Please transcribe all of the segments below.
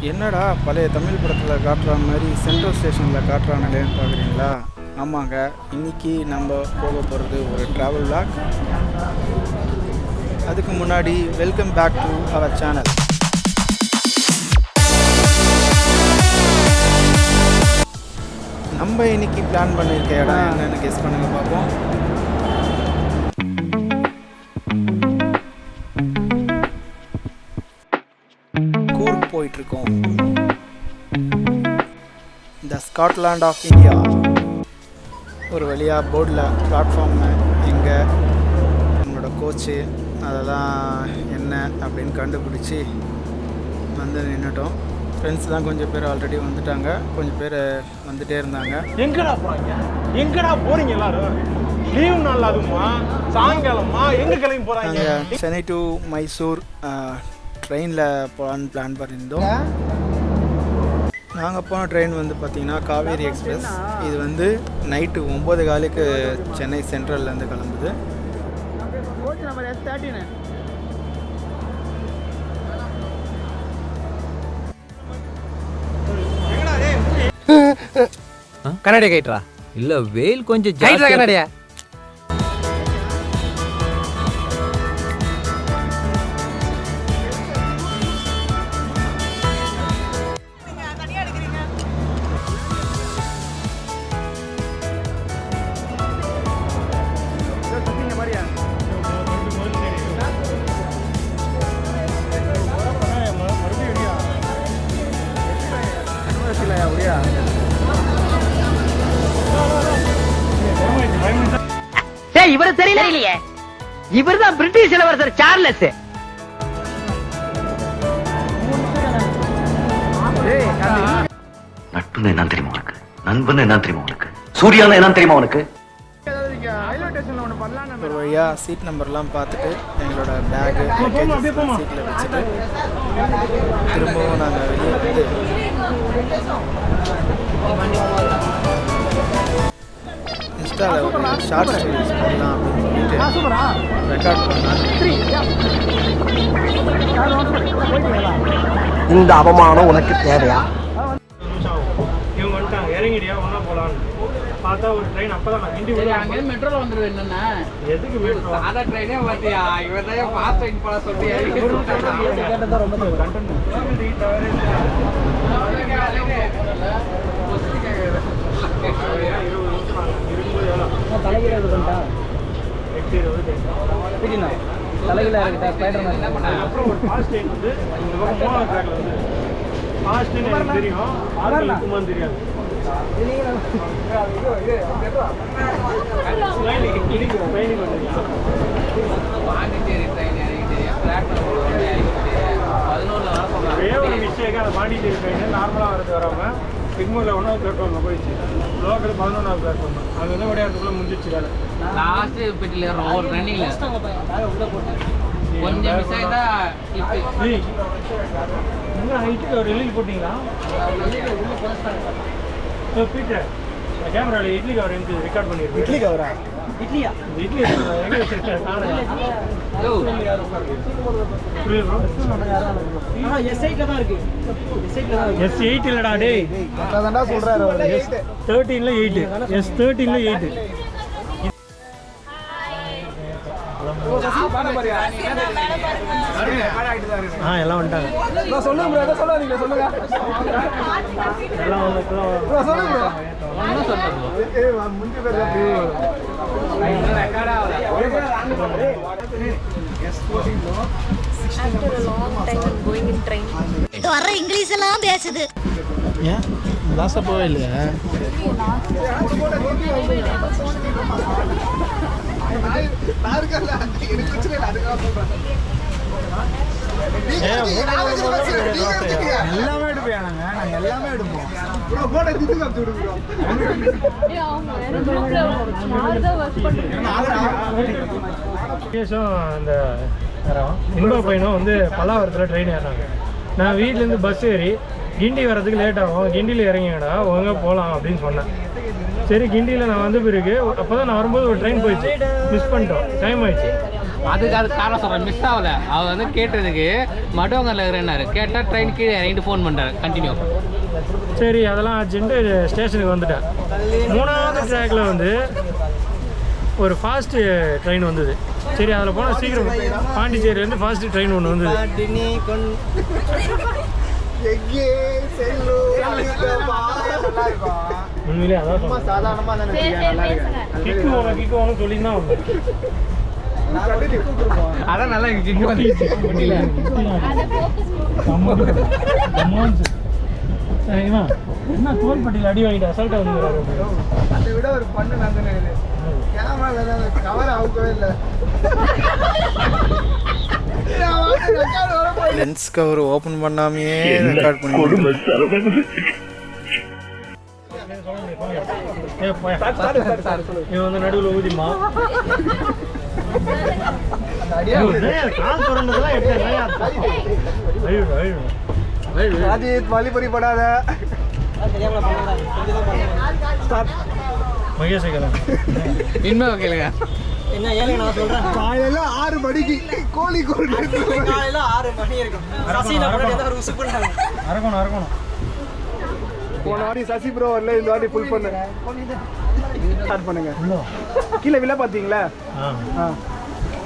என்னடா பழைய தமிழ் படத்தில் காட்டுற மாதிரி சென்ட்ரல் ஸ்டேஷனில் காட்டுறானுங்களேன்னு பார்க்குறீங்களா? ஆமாங்க, இன்றைக்கி நம்ம போக போகிறது ஒரு ட்ராவல் விளாக். அதுக்கு முன்னாடி welcome back to our channel. நம்ம இன்றைக்கி பிளான் பண்ணியிருக்க இடம் என்னென்னு கெஸ் பண்ணுங்க பார்ப்போம். கூர்க் போயிட்டுருக்கோம். இந்த ஸ்காட்லாண்ட் ஆஃப் இந்தியா. ஒரு வழியாக போர்டில் பிளாட்ஃபார்மு எங்கே நம்மளோட கோச்சு அதெல்லாம் என்ன அப்படின்னு கண்டுபிடிச்சி வந்து நின்றுட்டோம். ஃப்ரெண்ட்ஸ் தான் கொஞ்சம் பேர் ஆல்ரெடி வந்துட்டாங்க, கொஞ்சம் பேர் வந்துகிட்டே இருந்தாங்க. எங்கடா போகிறாங்க, எங்கடா போகிறீங்க எல்லாரும்? லீவு நாள் அதுமா சாயங்காலமா எங்கே கிளம்பி போகிறாங்க? சென்னை டு மைசூர் ட்ரெயினில் போகலான்னு பிளான் பண்ணியிருந்தோம். நாங்கள் போன ட்ரெயின் வந்து பார்த்திங்கன்னா காவேரி எக்ஸ்பிரஸ். இது வந்து நைட்டு 9:15க்கு சென்னை சென்ட்ரல்லேருந்து கிளம்புது. கண்ணாடியா கைட்ரா? இல்ல வெயில் கொஞ்சம் ஜாஸ்தியா கண்ணாடியா. இவரு தெரியலையே, இவர் தான் பிரிட்டிஷ் இளவரசர் சார்லஸ். நட்புன்னு என்ன தெரியுமா உனக்கு? நண்பன் என்ன தெரியுமா உனக்கு? சூர்யான்னு என்ன தெரியுமா உனக்கு? ஒரு வழியாக சீட் நம்பர்லாம் பார்த்துட்டு எங்களோட பேகு சீட்டில் வச்சுட்டு திரும்பவும் நாங்கள் வெளியே வந்து இன்ஸ்டாவில் ஒரு ஷார்ட் ஸ்டோரிஸ் பண்ணலாம் அப்படின்னு சொல்லிட்டு ரெக்கார்ட் பண்ணாங்க. இந்த அவமானம் உனக்கு தேவையா? இவங்க வந்துட்டாங்க, இறங்கிடியா ஒன்றா போகலான்னு பார்த்தா ஒரு ட்ரெயின். அப்போ தான் நான் கிண்டி அங்கே மெட்ரோவில் வந்துடுவேன். என்னென்ன எதுக்கு மெட்ரோ? சாதா ட்ரெயினே பார்த்தியா? இவன் தான் ஃபாஸ்ட் ட்ரெயின் போல சொல்லி அப்புறம் ஒரு ஃபாஸ்ட் ட்ரெயின் வந்து இந்த பக்கம் 3வது ட்ராக்ல வந்து ஃபாஸ்ட் ட்ரெயின் எனக்கு தெரியும், ஆளுக்குமான்னு தெரியாது. பாண்டிச்சேரி ட்ரெயின் ஒரு மிஸ்டேக்காக அந்த பாண்டிச்சேரி ட்ரெயின் நார்மலாக வரது வராமல் சிக்மூரில் 1வது பிளாட்ஃபார்மில் போயிடுச்சு. லோக்கல் 11வது பிளாட்ஃபார்ம் தான். அது வந்து விளையாட்டுக்குள்ளே முடிஞ்சிச்சு வேலை. லாஸ்ட் பெட்டில் ஒரு ரன்னிங்கில் கொஞ்சம் மிஸ் ஆகிட்டா இப்போ எங்கே ஹைட்டுக்கு ஒரு வெளியில் போட்டிங்களா? பீட்டர் கேமராவில் இட்லி கவர் எனக்கு ரெக்கார்ட் பண்ணியிருக்கேன். இட்லி கவரா? இட்லியா? இட்லி எங்கே வச்சிருக்கேன்? S8 இல்லடா டேய், சொல்றாரு 13ல 8, S13ல 8. எல்லாம் வந்துட்டாங்க. வர இங்கிலீஷ் எல்லாம் பேசுது. ஏன் லாஸ்ட்டாக போவே இல்லையா? எல்லாமே எடுப்பேன். நாங்கள் எல்லாமே எடுப்போம். அந்த இன்பா பையனும் வந்து பல்லாவரத்தில் ட்ரெயின் ஏறினாங்க. நான் வீட்டிலேருந்து பஸ் ஏறி கிண்டி வரதுக்கு லேட் ஆகும், கிண்டியில் இறங்கிங்கடா ஒழுங்காக போகலாம் அப்படின்னு சொன்னேன். சரி கிண்டியில் நான் வந்த பிறகு அப்போ தான் நான் வரும்போது ஒரு ட்ரெயின் போயிடுச்சு, மிஸ் பண்ணிட்டோம், டைம் ஆயிடுச்சு. அதுக்கு அது காரணம் சொல்கிறேன், மிஸ் ஆகலை. அவர் வந்து கேட்டதுக்கு மடுவங்கரில் இருக்கிறேன்னாரு. கேட்டால் ட்ரெயின் கீழே இறங்கிட்டு ஃபோன் பண்ணுறாரு கண்டினியூ. சரி அதெல்லாம் அர்ஜென்ட்டு ஸ்டேஷனுக்கு வந்துட்டேன். 3வது ட்ராக்கில் வந்து ஒரு ஃபாஸ்ட்டு ட்ரெயின் வந்தது. சரி அதில் போனால் சீக்கிரம் பாண்டிச்சேரியிலேருந்து ஃபாஸ்ட்டு ட்ரெயின் ஒன்று வந்தது. உண்மையிலே அதான் கிக்குவானு சொல்லி தான் வந்தேன். அதான் நல்லா என்ன தோல்பட்டியில் அடி வாங்கிட்டு அசால்ட்டாக வந்து அதை விட ஒரு பண்ணு நந்தனே கேமரா கவர் ஆகவே இல்லை. லென்ஸ் கவர் ஓப்பன் பண்ணாமையே ரெக்கார்ட் பண்ணி இவன் வந்து நடுவில் ஊதிமா கால் தொடர்ந்ததெல்லாம் ராஜித் வழிபறி படாத மகேஷ் இனிமே கேளுங்க. காலையில 6 மணிக்கு கோழி காலையில 6 மணி இருக்கும். அரக்கணும் போன வாட்டி சசி ப்ரோ வரல, இந்த வாட்டி ஃபுல் பண்ணு ஸ்டார்ட் பண்ணுங்க. கீழே விலை பார்த்தீங்களா?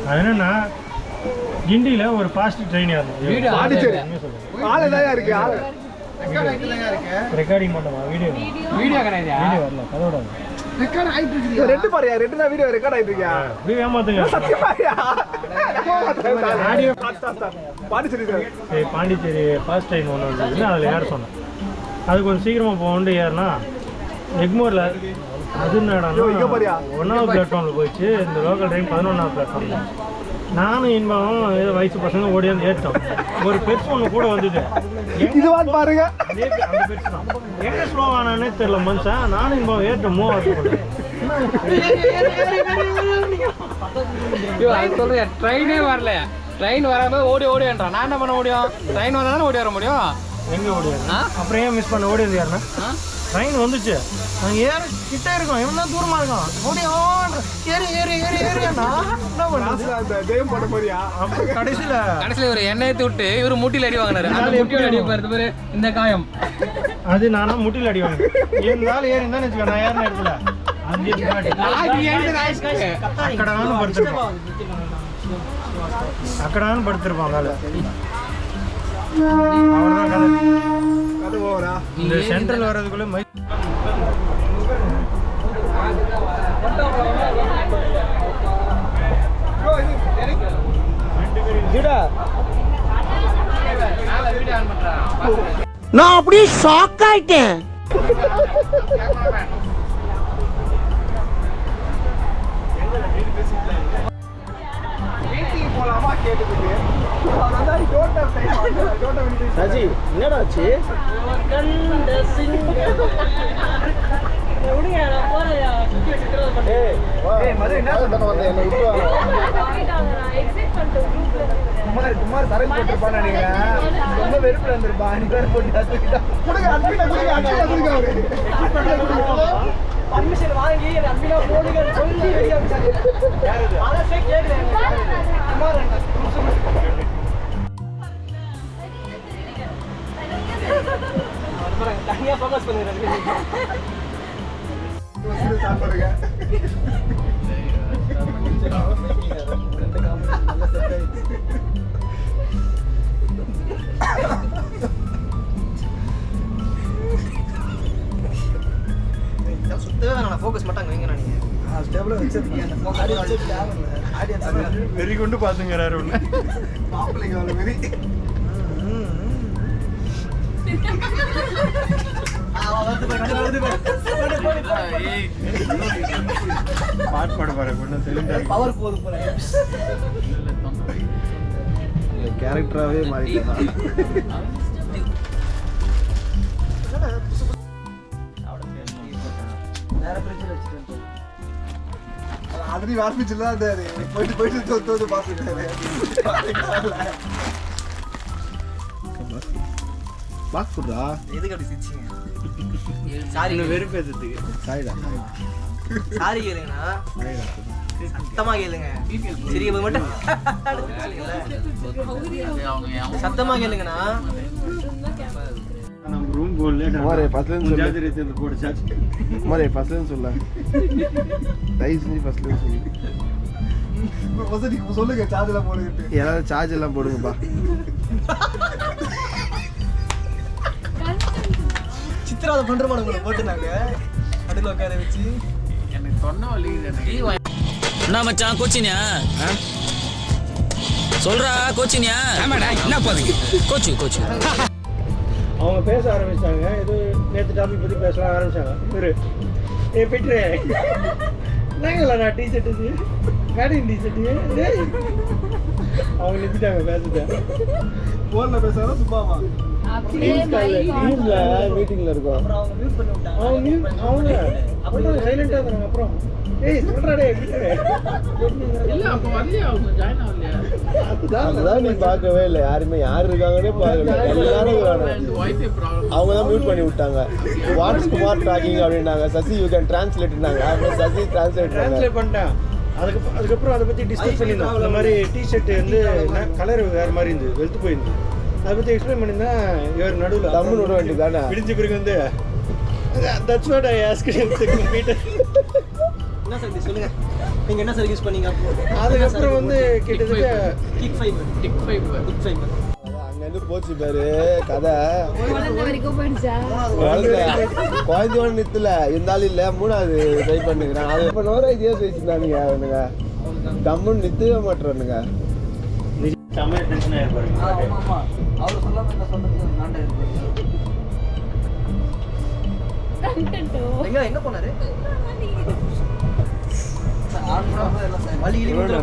அது என்னன்னா கிண்டியில் ஒரு ஃபாஸ்ட் ட்ரெயின் ஏறணும். பாண்டிச்சேரி ஆளு தான் இருக்கு. ஆளு ரெக்கார்டிங் பண்ணமா? வீடியோ கிடையாது. வீடியோ வரல, கதோட ரெக்கார்ட் ஆயிட்டு இருக்கு. ரெண்டு பாரியா, ரெண்டு தான் வீடியோ ரெக்கார்ட் ஆயிட்டு இருக்கா? அப்படியே ஏமாத்துங்க. ஆடியோ பாண்டிச்சேரி சரி, பாண்டிச்சேரி ஃபாஸ்ட் ட்ரெயின் ஒன்று வந்ததுன்னா அதில் ஏற சொன்னேன். அது கொஞ்சம் சீக்கிரமாக போகண்டு ஏறினா எக்மோரில் அது என்னடா 1வது பிளாட்ஃபார்மில் போயிடுச்சு. இந்த லோக்கல் ட்ரெயின் 11வது பிளாட்ஃபார்மில். நானும் இன்பம் ஏதோ வயசு பசங்க ஓடியாந்து ஏற்றோம். ஒரு பெருசு ஒன்று கூட வந்தது. இதுவான் பாருங்க, அந்த பெருசு தான் எங்கே ஸ்லோவானே தெரியல மனுஷன். நானும் இன்பம் ஏற்றம் சொல்றேன், ட்ரெயினே வரல. ட்ரெயின் வராம ஓடி ஓடின்றான். நான் என்ன பண்ண முடியும்? ட்ரெயின் வந்தால் தானே ஓடி வர முடியும். எங்கே ஓடியாது? அப்புறம் ஏன் மிஸ் பண்ண ஓடியாது? யாருன்னா ட்ரெயின் வந்துச்சு, நாங்கள் ஏற கிட்டே இருக்கோம், எவ்வளோ தூரமாக இருக்கோம், ஓடியா ஏறி ஏறி ஏறி ஏறியாண்ணா என்ன பண்ணுறது? தெய்வம் போட்ட மாதிரியா? அப்புறம் கடைசியில் ஒரு எண்ணெயை விட்டு இவர் முட்டியில் அடி வாங்கினாரு. அந்த முட்டியோட அடி பாரு, இந்த காயம். அது நானும் முட்டியில் அடி வாங்கினேன். இருந்தாலும் ஏறி இருந்தான்னு வச்சுக்கோ, நான் ஏறின இடத்துல அக்கடான்னு படுத்திருப்பான். அக்கடான்னு படுத்திருப்பான் காலை. அவ்வளோதான் கதை. அது ஓவரா? இந்த சென்ட்ரல் வர்றதுக்குள்ளே நான் அப்படியே ஷாக் ஆயிட்டேன். போலாமா கேட்டுக்கிட்டு சஜி என்னடா ஆச்சு? குமார் சரக்கு போட்டுருப்பான்னு நினைக்கிறேன். ரொம்ப வெறுப்புல இருந்திருப்பா. நீ பேர் போட்டு பர்மிஷன் வாங்கி அன்பினா போடுங்க சொல்லி வெளியே குமார் தனியா ஃபோக்கஸ் பண்ணுங்க. சுத்தவே வேணாம், ஃபோக்கஸ் மட்டும் அங்கே வைங்க. நீங்கள் வெறி கொண்டு பார்த்துங்கிறாரு ஒன்று. மாப்பிள்ளைங்க அவ்வளோ வெறி. பாட்டு பாட பாரு பவர் போது போல கேரக்டராகவே மாறிட்டேன். ஆல்ரெடி வாஸ்பிச்சில் தான் இருந்தாரு. போயிட்டு போயிட்டு தோது பார்த்துட்டாரு. பாஸ் கொடுறா. எதுக்கு அப்படி சிரிச்சீங்க? சாரி, வெறுப்பேற்றதுக்கு. சாரிடா. சாரி கேளுங்கண்ணா. சாரிடா. சத்தமா கேளுங்க. சரி இவன் மட்டும் சத்தமா கேளுங்கண்ணா. நம்ம ரூம் போடல हमारे फसलन हमारे फसलन சொல்ல டைஸ் நீ फसलन சொல்லு சொல்லுங்க சார்ஜ் எல்லாம் போடுங்க யாராவது சார்ஜ் எல்லாம் போடுங்கப்பா சித்திராத பண்றோமா உங்களை போட்டுனாங்க நடுவில் உட்கார வச்சு எனக்கு சொன்ன வழி என்ன மச்சான் கோச்சினியா சொல்றா கோச்சினியா ஆமாடா என்ன போதுங்க கோச்சு அவங்க பேச ஆரம்பிச்சாங்க. ஏதோ நேற்று டாபிக் பற்றி பேசலாம் ஆரம்பிச்சாங்க. இவரு பெட்ரு நாங்களா நான் டிஷர்ட் இது கார்டின் டிஷர்ட்டு அவங்க நிறுத்திட்டாங்க பேசுறேன். போன்ல பேசாத சும்மாவா மீட்டிங்ல இருக்கோம் அப்புறம் அவங்க மியூட் பண்ணி விட்டாங்க. அவங்க அப்புறம் சைலண்டா இருந்தாங்க. அப்புறம் ஏய் சொல்றாடே இல்ல அப்ப வரலையா அவங்க ஜாயின் ஆகலையா அதுதான் நீ பார்க்கவே இல்லை யாருமே யார் இருக்காங்கன்னே பார்க்கல எல்லாரும் வைஃபை ப்ராப்ளம் அவங்க தான் மியூட் பண்ணி விட்டாங்க வாட்ஸ் குமார் டாக்கிங் அப்படின்னாங்க சசி யூ கேன் டிரான்ஸ்லேட்னாங்க அப்புறம் சசி ட்ரான்ஸ்லேட் பண்ணிட்டேன். அதுக்கப்புறம் அதை பற்றி டிஸ்கஸ் பண்ணியிருந்தோம். இந்த மாதிரி டிஷர்ட் வந்து கலர் வேறு மாதிரி இருந்தது, வெளுத்து போயிருந்தது. அதை பற்றி எக்ஸ்பிளைன் பண்ணியிருந்தேன். இவர் நடுவில் தமிழ் விட வேண்டியதானே பிடிச்ச பிறகு வந்து that's what I asked him to complete. என்ன சார் சொல்லுங்க, நீங்க என்ன சார் யூஸ் பண்ணீங்க? அதுக்கப்புறம் வந்து கிட்டத்தட்ட கிக் ஃபைபர் டிக் ஃபைபர் அங்கேருந்து போச்சு பாரு கதை வரைக்கும் போயிடுச்சா? குழந்தையோட நிறுத்தல இருந்தாலும் இல்லை மூணாவது ட்ரை பண்ணுங்கிறான். அது இப்போ நோரா இதே பேசிட்டானுங்க அவனுங்க தம்முன்னு நிறுத்தவே மாட்டுறானுங்க. செம்மையா டென்ஷன் ஆயிருப்பாரு. அவர் சொல்லாம என்ன சொன்னது நான்டா எங்க போனாரு? வலி இழுத்து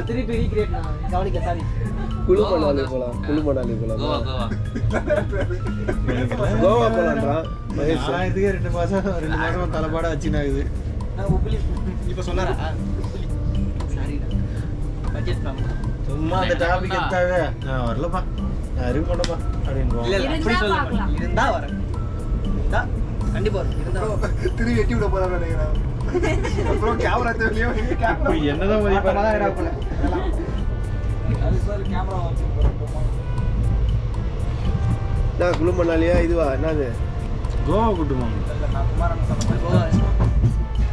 திருப்பி ரீக்ரியேட் கவனிக்க சாரி குழு மணாலி போலாம் கோவா போலான்றான் மகேஷ். இதுக்கே 2 மாதம் தலைப்பாட வச்சுனாகுது. இப்ப சொன்னாரா? சாரிடா பட்ஜெட் ப்ராப்ளம். சும்மா அந்த டாபிக் எடுத்தாவே நான் வரலப்பா நான் இருக்க மாட்டேப்பா அப்படின்னு. இல்ல இல்ல அப்படி சொல்ல இருந்தா வரேன். இருந்தா கண்டிப்பா வரும். இருந்தா திரும்பி வெட்டி விட போறான்னு நினைக்கிறேன். அப்புறம் கேமரா தேவையோ இப்போ என்னதான் மதிப்பாங்க போல அது சார் கேமரா வாங்கி நான் குழு மணாலியா இதுவா என்னது கோவா கூட்டுமா? நான் குமாரன் சொன்னேன்.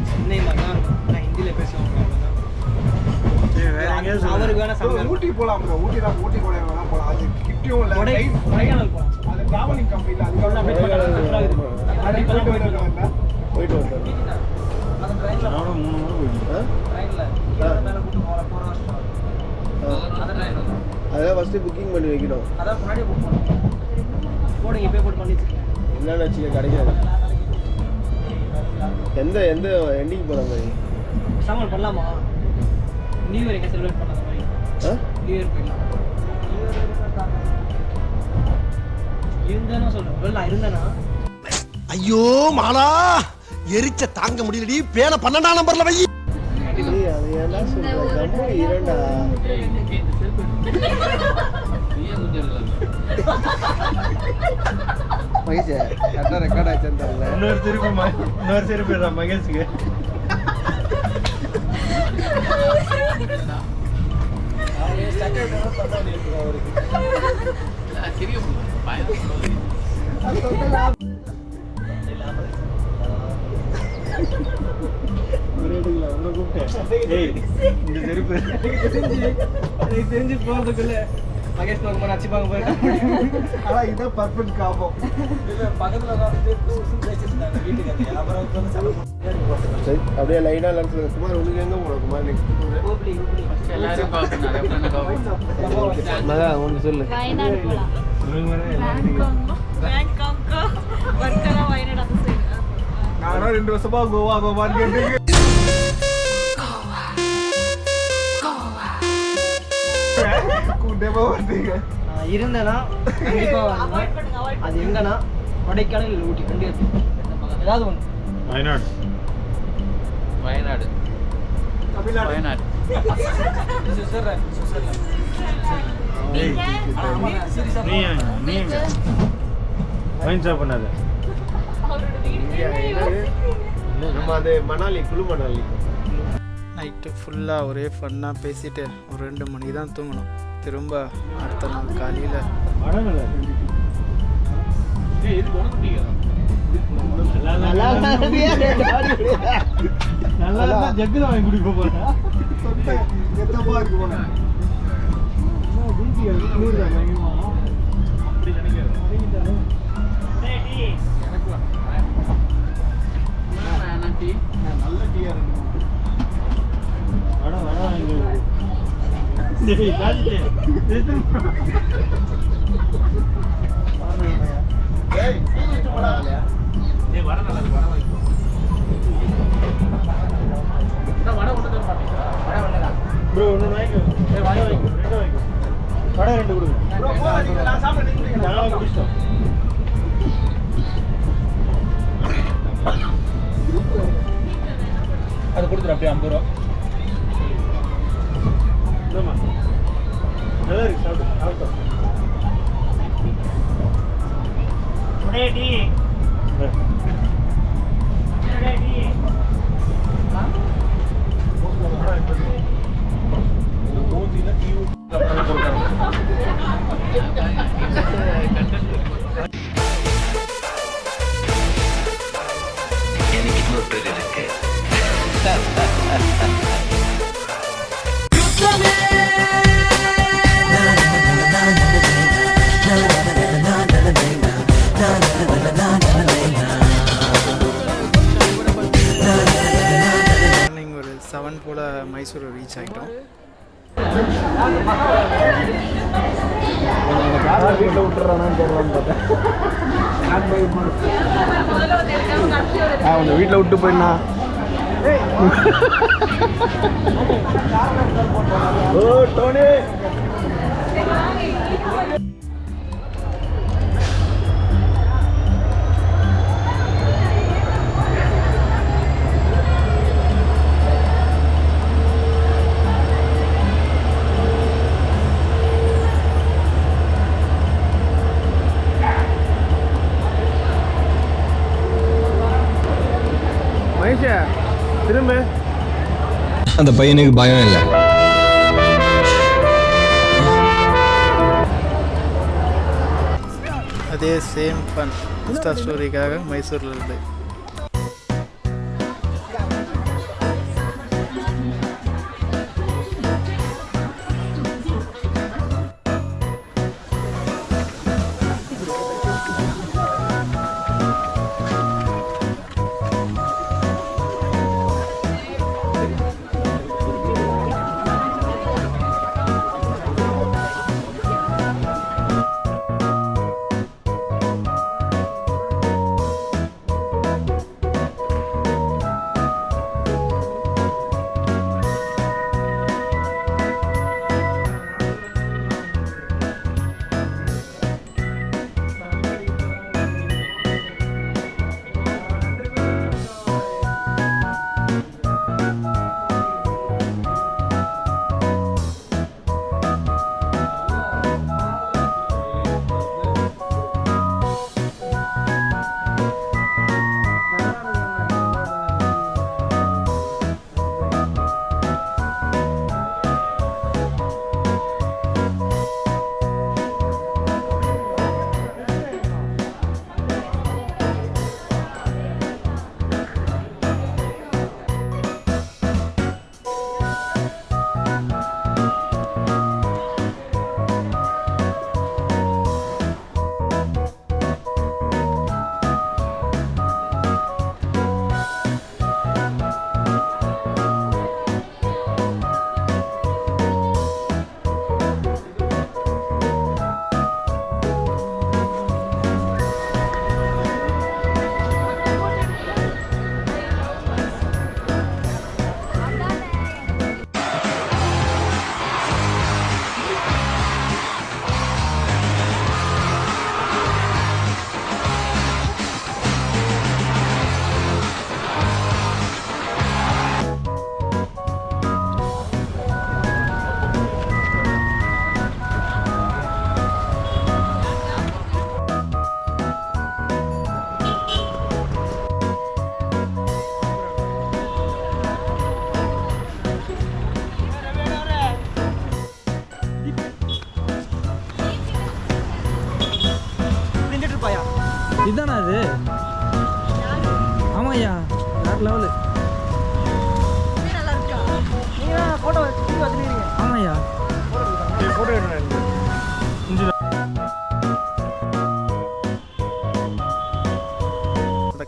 சென்னை மாதிரி நான் ஹிந்தியில பேசுவேன். வேற எங்கேயாவது அவருக்கு வேணா சமையல் ஊட்டி போலாம் ப்ரோ. ஊட்டி கொடைக்கானல் வேணா போலாம். அது கிட்டியும் இல்ல கொடைக்கானல் போலாம். அது டிராவலிங் கம்பெனில போயிட்டு வந்தோம். அந்த ட்ரெயின்ல நானும் 3 முறை போயிட்டேன். ட்ரெயின்ல மேல கூட்டு போற வருஷம் அந்த ட்ரெயின் அதெல்லாம் ஃபர்ஸ்ட் புக்கிங் பண்ணி வைக்கணும். அதான் முன்னாடியே புக் பண்ணோம். போடுங்க பே போட்டு பண்ணி வச்சிருக்கேன். என்னன்னு வச்சுக்க கிடைக்காது. எந்த எண்டிங் போகிற மாதிரி சாமான் பண்ணலாமா? நியூ இயர் எங்க செலிப்ரேட் பண்ணாத மாதிரி நியூ இயர் போயிடலாம். இருந்தானா சொல்றேன். நான் இருந்தேனா ஐயோ மாலா எரிச்ச தாங்க முடியலடி. பேன 12ஆம் நம்பர்ல வை. அது ஏன்னா சொல்ற நம்ம இரண்டா மகேஷ் கரெக்டாக ரெக்கார்ட் ஆச்சுன்னு தெரியல. இன்னொரு திருப்பி மகேஷுக்கு தெரிஞ்சு போறதுக்குள்ள மகேஷ் நோக்குமார் அடிச்சுப்பாங்க போயிட்டு. ஆனா இதான் பர்ஃபெக்ட் காப்போம். பக்கத்துல பேசிட்டாங்க வீட்டுக்கு. அப்புறம் சரி அப்படியே லைனா லன்ஸ் குமார் உனக்கு எங்க போகணும் குமார் நெக்ஸ்ட் எல்லாரும் மகா ஒன்று சொல்லு. வயநாடு போலாம். பேங்காங்கோ வர்க்கலா வயநாடு அந்த சைடு. நானும் 2 வருஷமா கோவான்னு கேட்டீங்க. இருந்தேன்னா கண்டிப்பா அது எங்கன்னா கொடைக்கானல் இல்லை ஊட்டி ரெண்டு இருக்கு. ஏதாவது ஒன்று. வயநாடு. வயநாடு. வயநாடு. நீ எங்க வைன் ஷாப் பண்ணாத. நம்ம அது மணாலி, குழு மணாலி. நைட்டு ஃபுல்லாக ஒரே ஃபன்னாக பேசிட்டு ஒரு 2 மணிக்கு தான் தூங்கணும். திரும்ப அடுத்த நாள் காலையில் நல்லா ஜக்குல வாங்கி குடிக்க போறேன். ப்ரோ ஒன்று வாங்கிக்கோ. ரெண்டு வாங்கிக்கோ. கடை 2 கொடுங்க. நாங்கள் குடிச்சிட்டோம். அது கொடுத்துரு அப்படியே 50 ரூபா. நல்லா இருக்கு சாப்பிட்டோம். எனக்கு இன்னொரு பேர் இருக்கு. மார்னிங் ஒரு 7 போல் மைசூர் ரீச் ஆகிட்டோம். வீட்டில் விட்டுறானான்னு தெரியலான்னு பார்த்தேன். உங்க வீட்டில் விட்டு போயிடா. ஓ டோனி மகேஷா திரும்ப அந்த பையனுக்கு பயம் இல்லை. அதே சேம் ஃபன் இன்ஸ்டா ஸ்டோரிக்காக மைசூரில் இருந்து.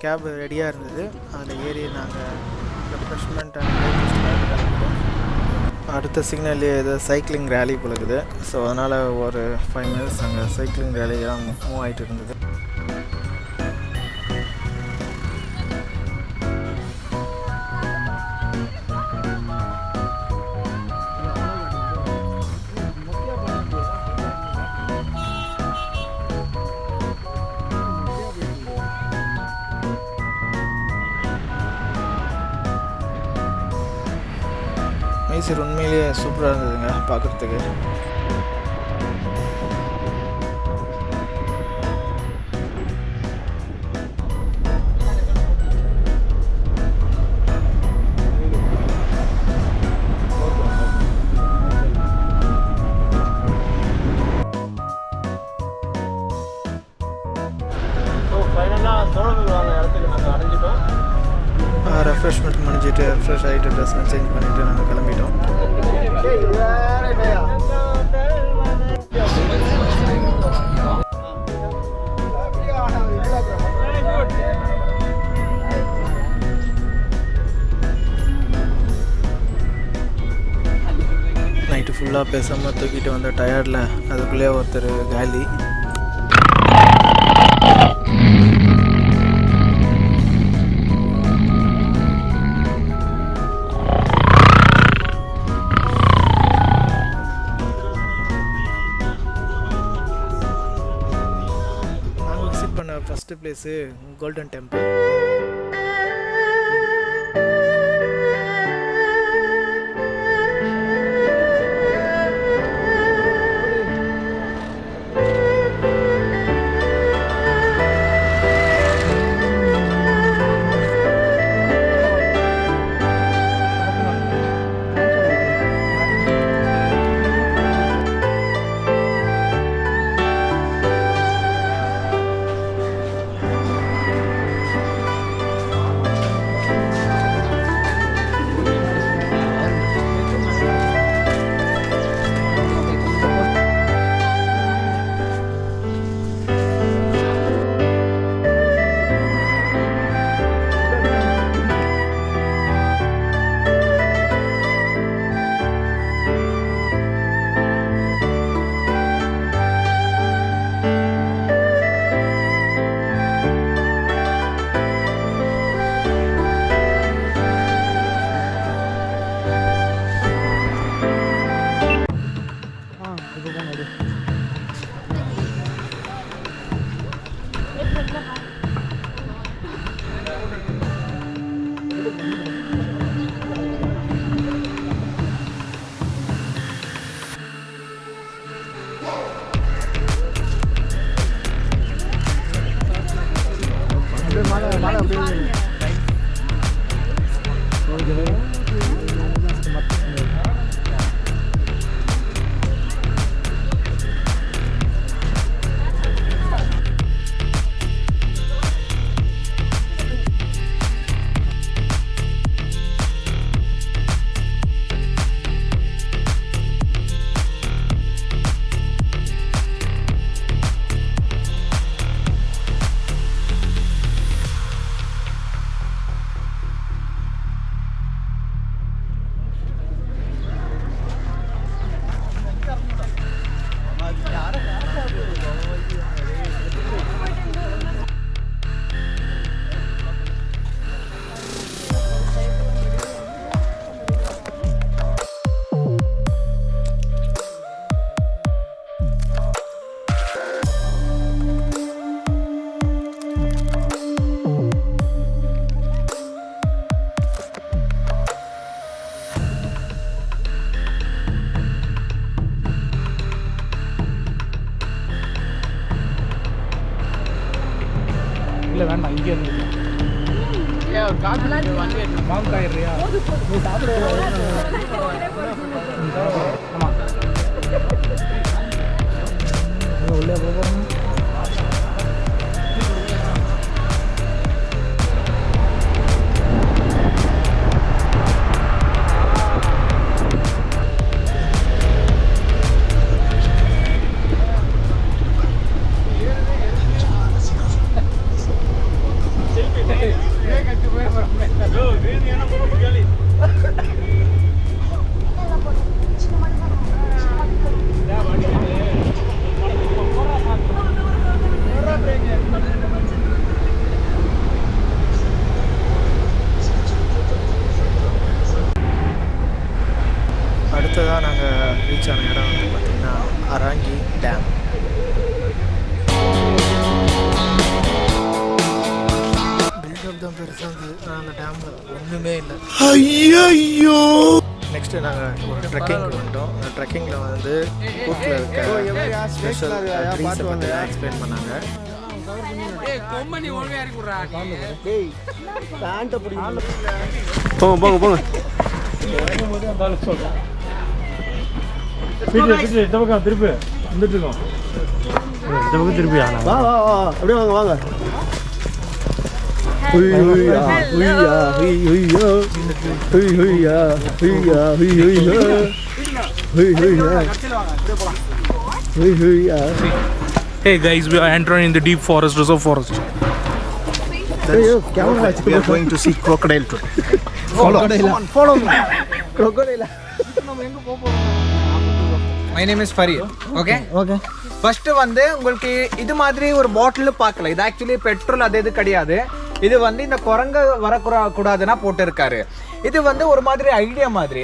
கேப் ரெடியாக இருந்தது. அதில் ஏறி நாங்கள் ரெஃப்ரெஷ்மெண்ட் அண்ட் பிரேக்ஃபாஸ்ட் கிளம்பிட்டோம். அடுத்த சிக்னல்லே ஏதோ சைக்கிளிங் ரேலி போலக்குது. ஸோ அதனால் ஒரு 5 மினிட்ஸ் அங்கே சைக்கிளிங் ரேலியெல்லாம் மூவ் ஆகிட்டு இருந்தது. மைசூர் உண்மையிலேயே சூப்பராக இருந்ததுங்க பார்க்குறதுக்கு. ரெஃப்ரெஷ்மெண்ட் முடிஞ்சிட்டு ஃப்ரெஷ் ஆகிட்டு ட்ரெஸ்லாம் சேஞ்ச் பண்ணிவிட்டு நாங்கள் கிளம்பிட்டோம். நைட்டு ஃபுல்லாக பேசாமல் தூக்கிட்டு வந்த டயர்டில் அதுக்குள்ளேயே ஒருத்தர் காலி. First place golden temple. இல்லை வேண்டாம், இங்கே இருந்து மாங்காயிரியா நீ சாப்பிட. ஆமாம் உள்ளே போகிறோம். அராங்கி டேம். பில்டப் தான் பெருசாக இருந்தது, அந்த டேமில் ஒன்றுமே இல்லை. ஐயோ. நெக்ஸ்ட்டு நாங்கள் ஒரு ட்ரெக்கிங் வந்துட்டோம். அந்த ட்ரெக்கிங்கில் வந்து கூட்டில் இருக்க ஸ்பெஷல் ட்ரீஸை பற்றி எக்ஸ்பிளைன் பண்ணாங்க. போங்க போங்க. இந்த பக்கம் திருப்பி வந்துட்டு இருக்கோம். இந்த பக்கம் திருப்பி வா வா வா அப்படியே வாங்க வாங்க. Hey guys, we are entering in the deep forest, reserve forest. We are going to see crocodile today. Follow me. Crocodile. My name is Fareed. Okay first வந்து உங்களுக்கு இது மாதிரி ஒரு பாட்டில் பார்க்கல. இது ஆக்சுவலி பெட்ரோல் அது இது கிடையாது. இது வந்து இந்த குரங்கு வரக்கூடாதுன்னா போட்டிருக்காரு. இது வந்து ஒரு மாதிரி ஐடியா மாதிரி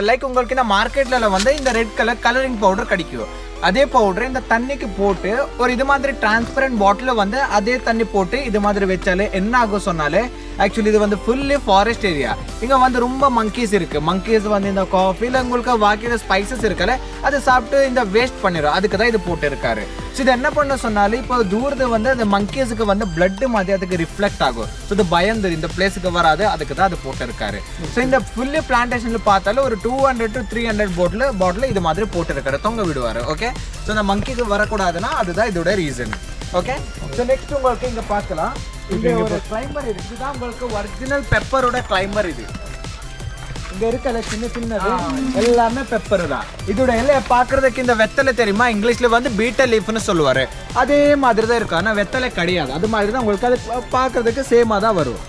லைக் உங்களுக்கு இந்த மார்க்கெட்ல வந்து இந்த ரெட் கலர் கலரிங் பவுடர் கிடைக்கும். அதே பவுடர் இந்த தண்ணிக்கு போட்டு ஒரு இது மாதிரி டிரான்ஸ்பரண்ட் பாட்டில் வந்து அதே தண்ணி போட்டு இது மாதிரி வச்சாலே என்ன ஆகும் சொன்னாலே ஆக்சுவலி இது வந்து ஃபுல்லி ஃபாரஸ்ட் ஏரியா. இங்கே வந்து ரொம்ப மங்கீஸ் இருக்குது. மங்கீஸ் வந்து இந்த காஃபியில் உங்களுக்கு பாக்கி ஸ்பைசஸ் இருக்குல்ல அது சாப்பிட்டு இந்த வேஸ்ட் பண்ணிடும். அதுக்கு தான் இது போட்டு இருக்காரு. ஸோ இது என்ன பண்ண சொன்னாலும் இப்போ தூரத்து வந்து அந்த மங்கீஸுக்கு வந்து பிளட் மாதிரி அதுக்கு ரிஃப்ளெக்ட் ஆகும். ஸோ இது பயந்து இந்த பிளேஸுக்கு வராது, அதுக்கு தான் அது போட்டு இருக்காரு. ஸோ இந்த ஃபுல்லி பிளான்டேஷனில் பார்த்தாலும் ஒரு 200 to 300 பாட்டில் இது மாதிரி போட்டு இருக்காரு, தொங்க விடுவார். ஓகே, ஸோ இந்த மங்கிக்கு வரக்கூடாதுன்னா அதுதான் இதோட ரீசன். ஓகே, ஸோ நெக்ஸ்ட் உங்களுக்கு இங்கே பார்க்கலாம். இங்கே ஒரு கிளைம்பர் இருக்கு. இதுதான் உங்களுக்கு ஒரிஜினல் பெப்பரோட கிளைம்பர். இது இங்க இருக்கல சின்ன சின்னது எல்லாமே பெப்பர் தான். இதோட இலையை பார்க்கறதுக்கு இந்த வெத்தலை தெரியுமா, இங்கிலீஷ்ல வந்து பீட்டல் லீஃப்னு சொல்லுவாரு. அதே மாதிரி தான் இருக்கும், ஆனால் வெத்தலை கிடையாது. அது மாதிரி தான் உங்களுக்கு அது பார்க்கறதுக்கு சேமாக தான் வரும்.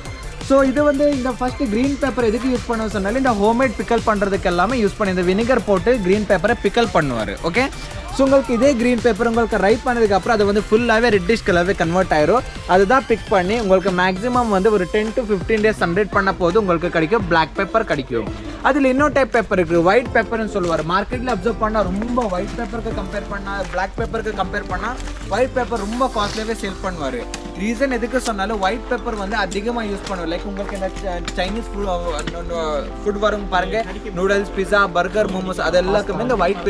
ஸோ இது வந்து இந்த ஃபர்ஸ்ட் க்ரீன் பேப்பர் எதுக்கு யூஸ் பண்ண சொன்னாலும் இந்த ஹோம்மேட் பிக்கல் பண்ணுறதுக்கு எல்லாமே யூஸ் பண்ணி இந்த வினிகர் போட்டு க்ரீன் பேப்பரை பிக்கல் பண்ணுவார். ஓகே, ஸோ உங்களுக்கு இதே க்ரீன் பேப்பர் உங்களுக்கு ரைப் பண்ணதுக்கப்புறம் அது வந்து ஃபுல்லாகவே ரெட்டிஷ் கலராகவே கன்வெர்ட் ஆயிரும். அதுதான் பிக் பண்ணி உங்களுக்கு மேக்ஸிமம் வந்து ஒரு 10 to 15 days சன்ரைட் பண்ண போது உங்களுக்கு கிடைக்கும் பிளாக் பேப்பர் கிடைக்கும். அதில் இன்னொரு டைப் பேப்பர் இருக்குது, ஒயிட் பேப்பர்னு சொல்லுவார். மார்க்கெட்டில் அப்சர்வ் பண்ணால் ரொம்ப ஒயிட் பேப்பருக்கு கம்பேர் பண்ணால் பிளாக் பேப்பருக்கு கம்பேர் பண்ணால் ஒயிட் பேப்பர் ரொம்ப காஸ்ட்லியாகவே சேல் பண்ணுவார். ரீசன் எதுக்கு சொன்னாலும் ஒயிட் பேப்பர் வந்து அதிகமாக யூஸ் பண்ணுவோம். லைக் உங்களுக்கு இந்த சைனீஸ் ஃபுட் வரும் பாருங்க, நூடுல்ஸ், பிஸா, பர்கர், மோமோஸ் அது எல்லாத்துக்குமே இந்த ஒயிட்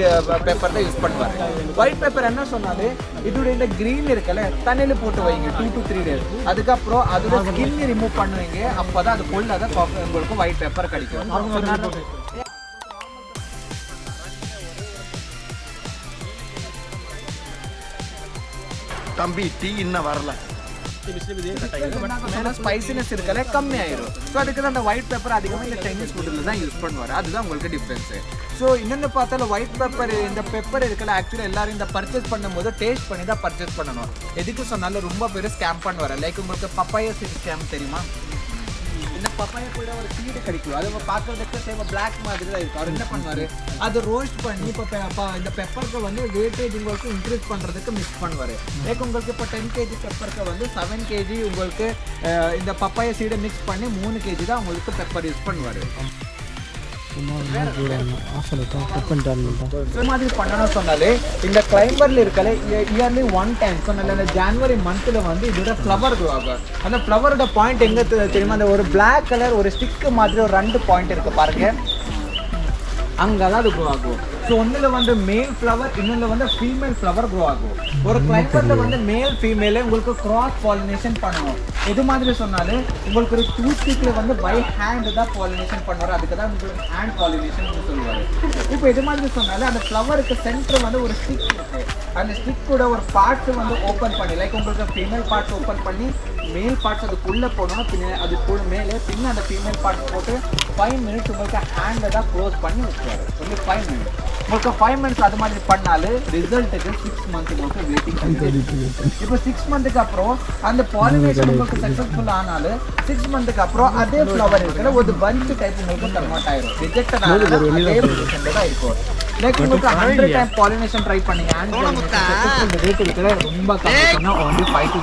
பேப்பர் தான் யூஸ் பண்ணுவாங்க. ஒயிட் பேப்பர் என்ன சொன்னாலும் இதோட இந்த கிரீன் இருக்குல்ல தண்ணியில் போட்டு வைங்க 2 to 3 days. அதுக்கப்புறம் அதோட ஸ்கின் ரிமூவ் பண்ணுவீங்க. அப்போ தான் அது ஃபுல்லாக உங்களுக்கு ஒயிட் பேப்பர் கிடைக்கும். தம்பி டீ இன்னும் வரல. ஸ்பைசினஸ் இருக்கல கம்மி ஆயிரும். ஸோ அதுக்கு தான் அந்த ஒயிட் பேப்பர் அதிகமாக இந்த சைனீஸ் ஃபுட்டில் தான் யூஸ் பண்ணுவார். அதுதான் உங்களுக்கு டிஃப்ரென்ஸு. ஸோ இன்னொன்று பார்த்தாலும் ஒயிட் பேப்பர் இந்த பெப்பர் இருக்கல ஆக்சுவலி எல்லாரும் இந்த பர்ச்சேஸ் பண்ணும்போது டேஸ்ட் பண்ணி தான் பர்ச்சேஸ் பண்ணணும். எதுக்கு சொன்னாலும் ரொம்ப பேர் ஸ்கேம் பண்ணுவார். லைக் உங்களுக்கு பப்பாயா சீட் ஸ்கேம் தெரியுமா? இந்த பப்பாயா கூட ஒரு சீடு கிடைக்கும். அது பார்க்கறதுக்கு சேம் பிளாக் மாதிரி தான் இருக்கும். அவர் என்ன பண்ணுவார், அது ரோஸ்ட் பண்ணி இப்போ இந்த பெப்பருக்கு வந்து வெயிட்டேஜ் உங்களுக்கு இன்க்ரீஸ் பண்ணுறதுக்கு மிக்ஸ் பண்ணுவார். லைக் உங்களுக்கு இப்போ 10 kg பெப்பருக்கு வந்து 7 kg உங்களுக்கு இந்த பப்பாயா சீடை மிக்ஸ் பண்ணி 3 kg தான் உங்களுக்கு பெப்பர் யூஸ் பண்ணுவார். மாதிரி பண்ணணும் சொன்னாலே இந்த கிளைம்பர்ல இருக்கல இயர்லி 1 time சொன்னால இந்த ஜனவரி மந்த்ல வந்து இதோட ஃப்ளவர் க்ரோ ஆகும். அந்த ஃப்ளவரோட பாயிண்ட் எங்க தெரியுமா, அந்த ஒரு பிளாக் கலர் ஒரு ஸ்டிக் மாதிரி ஒரு 2 பாயிண்ட் இருக்கு பாருங்க, அங்கதான் அது க்ரோ ஆகும். ஸோ ஒன்றில் வந்து மேல் ஃப்ளவர், இன்னொன்று வந்து ஃபீமேல் ஃப்ளவர் க்ரோ ஆகும். ஒரு கிளைம்பர்ல வந்து மேல் ஃபீமேலே உங்களுக்கு கிராஸ் பாலினேஷன் பண்ணணும். எது மாதிரி சொன்னாலும் உங்களுக்கு ஒரு டூத்பிக்கில் வந்து பை ஹேண்ட் தான் பாலினேஷன் பண்ணுவார். அதுக்கு தான் உங்களுக்கு ஹேண்ட் பாலினேஷன் சொல்லுவார். இப்போ எது மாதிரி சொன்னாலும் அந்த ஃப்ளவருக்கு சென்டர் வந்து ஒரு ஸ்டிக் இருக்கு. அந்த ஸ்டிக் கூட ஒரு பார்ட்ஸ் வந்து ஓப்பன் பண்ணி லைக் உங்களுக்கு ஃபீமேல் பார்ட்ஸ் ஓப்பன் பண்ணி மேல் பார்ட்ஸ் அதுக்குள்ளே போடணும். பின்ன அதுக்குள்ள மேலே பின்ன அந்த ஃபீமேல் பார்ட்ஸ் போட்டு 5 minutes உங்களுக்கு ஹேண்டை தான் க்ளோஸ் பண்ணி வச்சுருவாரு. Only 5 minutes. உங்களுக்கு 5 minutes அது மாதிரி பண்ணாலும் ரிசல்ட்டுக்கு 6 months உங்களுக்கு வெயிட்டிங். இப்போ 6 months அப்புறம் அந்த பாலினேஷன் உங்களுக்கு சக்ஸஸ்ஃபுல் ஆனாலும் 6 months அப்புறம் அதே ஃப்ளவர் இருக்கிற ஒரு பஞ்ச் டைப் உங்களுக்கு கன்வெர்ட் ஆயிரும். ரிஜெக்டட் ஆனாலும் அதே பொசிஷன்ல தான் இருக்கும். நெக்ஸ்ட் உங்களுக்கு 100 டைம் பாலினேஷன் ட்ரை பண்ணீங்க அந்த ரேட் இருக்குல ரொம்ப கம்மி பண்ணா only 5 to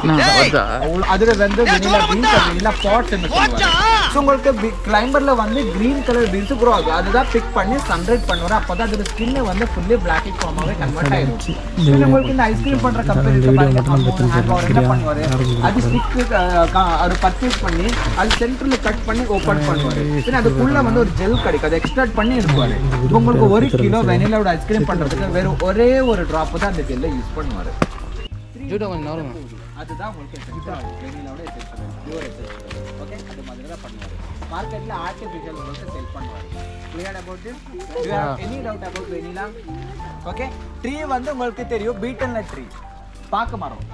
6 அதுல வந்து வெனிலா பீன்ஸ் வெனிலா பாட்ஸ் என்ன சொல்லுவாங்க சோ உங்களுக்கு கிளைம்பர்ல வந்து green கலர் பீன்ஸ் grow ஆகும் அதுதான் பிக் பண்ணி சன்ரைட் பண்ணுவாரு அப்பதான் அதோட ஸ்கின் வந்து ஃபுல்லி black ஃபார்மாவே கன்வர்ட் ஆயிடும் சோ உங்களுக்கு இந்த ஐஸ்கிரீம் பண்ற கம்பெனி இருக்கு பாருங்க அவர் என்ன பண்ணுவாரு அது ஸ்டிக் அது பர்ச்சேஸ் பண்ணி அது சென்டர்ல கட் பண்ணி ஓபன் பண்ணுவாரு then அதுக்குள்ள வந்து ஒரு ஜெல் கிடைக்கும் அதை எக்ஸ்ட்ராக்ட் பண்ணி எடுப்பாரு உங்களுக்கு 1 கிலோ வெனிலாவோட ஐஸ்கிரீம் பண்றதுக்கு வேற ஒரே ஒரு டிராப் தான் அந்த ஜெல்லை யூஸ் பண்ணுவாரு ஜூடோ கொஞ்சம் நவருங்க அதுதான் உங்களுக்கு வெனிலாவோட எசென்ஷியல் பியூர் எசென்ஷியல் ஓகே அது மாதிரி தான் பண்ணுவாரு மார்க்கெட்ல ஆர்டிஃபிஷியல் உங்களுக்கு சேல் பண்ணுவாரு clear about this you have any doubt about vanilla okay tree வந்து உங்களுக்கு தெரியும் பீட்டல் நட் ட்ரீ பாக்கு மரம்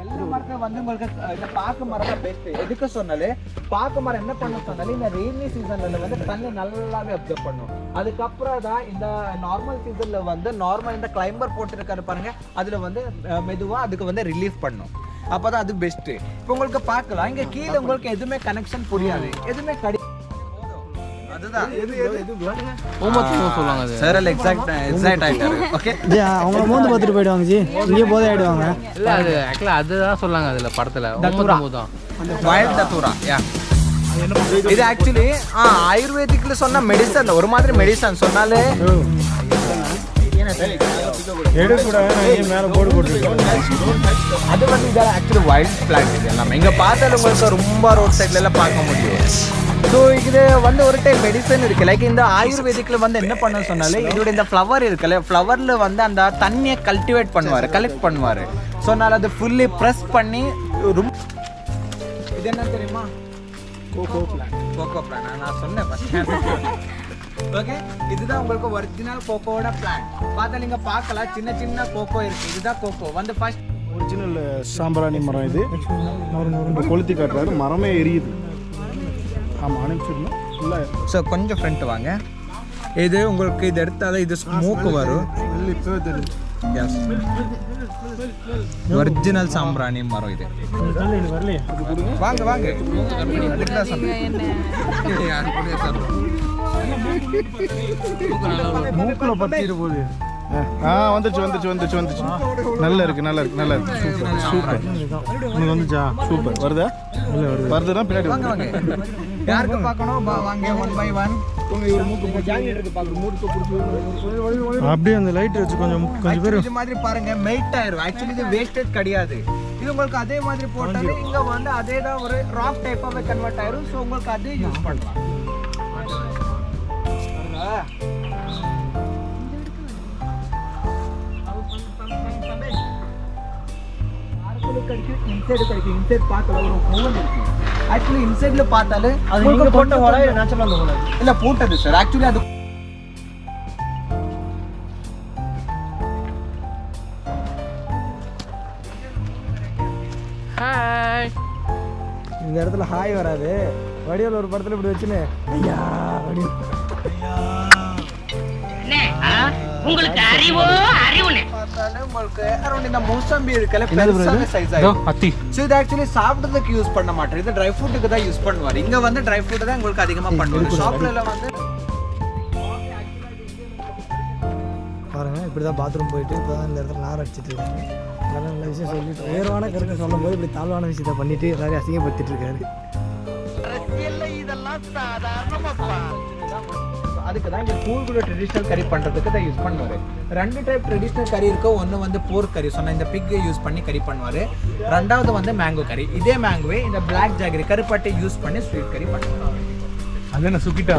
எல்லா மரத்துல வந்து உங்களுக்கு இந்த பாக்கு மரம் தான் பெஸ்ட் எதுக்கு சொன்னாலே பாக்கு மரம் என்ன பண்ண சொன்னாலே இந்த ரெய்னி சீசன்ல வந்து தண்ணி நல்லாவே அப்சர்வ் பண்ணும் அதுக்கப்புறம் தான் இந்த நார்மல் சீசன்ல வந்து நார்மல் இந்த கிளைம்பர் போட்டுருக்காரு பாருங்க அதுல வந்து மெதுவா அதுக்கு வந்து ரிலீஃப் பண்ணும் அப்பதான் அது பெஸ்ட் இப்போ உங்களுக்கு பார்க்கலாம் இங்க கீழே உங்களுக்கு எதுவுமே கனெக்ஷன் புரியாது எதுவுமே அதுதான் சொல்லுவாங்க சார் எக்ஸாக்ட் ஆயிட்டாரு ஓகே அவங்க மூந்து பார்த்துட்டு போயிடுவாங்க ஜி இங்கே போதே ஆயிடுவாங்க இல்ல அது ஆக்சுவலா அதுதான் சொல்லாங்க அதுல படத்துல தான் வைல்ட் தத்தூரா யா இது ஆக்சுவலி ஆயுர்வேதிக்ல சொன்ன மெடிசன் ஒரு மாதிரி மெடிசன் சொன்னாலே மேல போர்டு போட்டுருக்கோம் அது வந்து இதெல்லாம் ஆக்சுவலி வைல்ட் பிளான்ட் இது எல்லாமே இங்க பார்த்தாலும் உங்களுக்கு ரொம்ப ரோட் சைட்ல எல்லாம் பார்க்க முடியும் ஸோ இது வந்து ஒரு டைப் மெடிசன் இருக்கு லைக் இந்த ஆயுர்வேதிக்ல வந்து என்ன பண்ண சொன்னாலே இதோட இந்த ஃப்ளவர் இருக்குல்ல ஃப்ளவர்ல வந்து அந்த தண்ணியை கல்டிவேட் பண்ணுவாரு கலெக்ட் பண்ணுவாரு ஸோ அதனால அது ஃபுல்லி ப்ரெஸ் பண்ணி இது என்ன தெரியுமா கோகோ பிளான்ட் நான் சொன்னேன் ஓகே இதுதான் உங்களுக்கு ஒரிஜினல் கோகோட பிளான்ட் பார்த்தா நீங்க பார்க்கலாம் சின்ன சின்ன கோகோ இருக்கு இதுதான் கோகோ வந்து ஃபர்ஸ்ட் ஒரிஜினல் சாம்பிராணி மரம் இது கொளுத்தி காட்டுறாரு மரமே எரியுது ஆமாம் அனுப்பிச்சிடணும் ஃபுல்லாக ஸோ கொஞ்சம் ஃப்ரண்ட் வாங்க இது உங்களுக்கு இது எடுத்தாலும் இது ஸ்மோக் வரும் ஒரிஜினல் சாம்பிராணி மரம் இது வாங்க வாங்க மூக்கில் பத்திட்டு போகுது வந்துச்சு நல்லா இருக்கு சூப்பர் உனக்கு வந்துச்சா சூப்பர் வருதா இல்லை வருதுன்னா பின்னாடி வாங்க யாருக்கு பார்க்கணும் வாங்க 1 by 1 அப்படியே அந்த லைட் வச்சு கொஞ்சம் பேர் இது மாதிரி பாருங்க மெல்ட் ஆயிரும் ஆக்சுவலி இது வேஸ்டட் கிடையாது இது உங்களுக்கு அதே மாதிரி போட்டாலும் இங்க வந்து அதே தான் ஒரு ராக் டைப்பாவே கன்வெர்ட் ஆயிரும் ஸோ உங்களுக்கு அதே யூஸ் பண்ணலாம் இன்சைட் பார்க்கல ஒரு ஹோல் இருக்கு ஆக்சுவலி இன்சைட்ல பார்த்தாலே அது நீங்க போட்ட ஹோலா நேச்சுரலா அந்த ஹோலா இல்ல போட்டது சார் ஆக்சுவலி அது ஹாய் இந்த இடத்துல ஹாய் வராது வடிவேல் ஒரு படத்துல இப்படி வச்சுன்னு ஐயா வடிவேல் உங்களுக்கு அறிவோ அறிவுனே பார்த்தாலே உங்களுக்கு அரௌண்ட் இந்த மோசம்பி இருக்கல பெருசான சைஸ் ஆயிடும் அத்தி சோ இது ஆக்சுவலி சாப்பிடுறதுக்கு யூஸ் பண்ண மாட்டாரு இது ட்ரை ஃப்ரூட்டுக்கு தான் யூஸ் பண்ணுவாரு இங்க வந்து ட்ரை ஃப்ரூட் தான் உங்களுக்கு அதிகமா பண்ணுவாரு ஷாப்ல எல்லாம் வந்து பாருங்க இப்படிதான் பாத்ரூம் போயிட்டு இப்பதான் இந்த இடத்துல நார் அடிச்சிட்டு இருக்காங்க நல்ல விஷயம் சொல்லிட்டு உயர்வான கருத்து சொல்லும் போது இப்படி தாழ்வான விஷயத்த பண்ணிட்டு எல்லாரையும் அசிங்கப்படுத்திட்டு இருக்காரு இதெல்லாம் சாதாரணமாப்பா அதுக்கு தான் இங்க கூழ்குள்ள ட்ரெடிஷனல் கறி பண்றதுக்கு தான் யூஸ் பண்ணுவாரு 2 டைப் ட்ரெடிஷனல் கறி இருக்கு ஒன்னு வந்து போர்க் கறி சொன்ன இந்த பிக் யூஸ் பண்ணி கறி பண்ணுவாரு ரெண்டாவது வந்து மேங்கோ கறி இதே மேங்கோவே இந்த பிளாக் ஜாகரி கருப்பட்டை யூஸ் பண்ணி ஸ்வீட் கறி பண்ணுவாங்க அது என்ன சுக்கிட்டா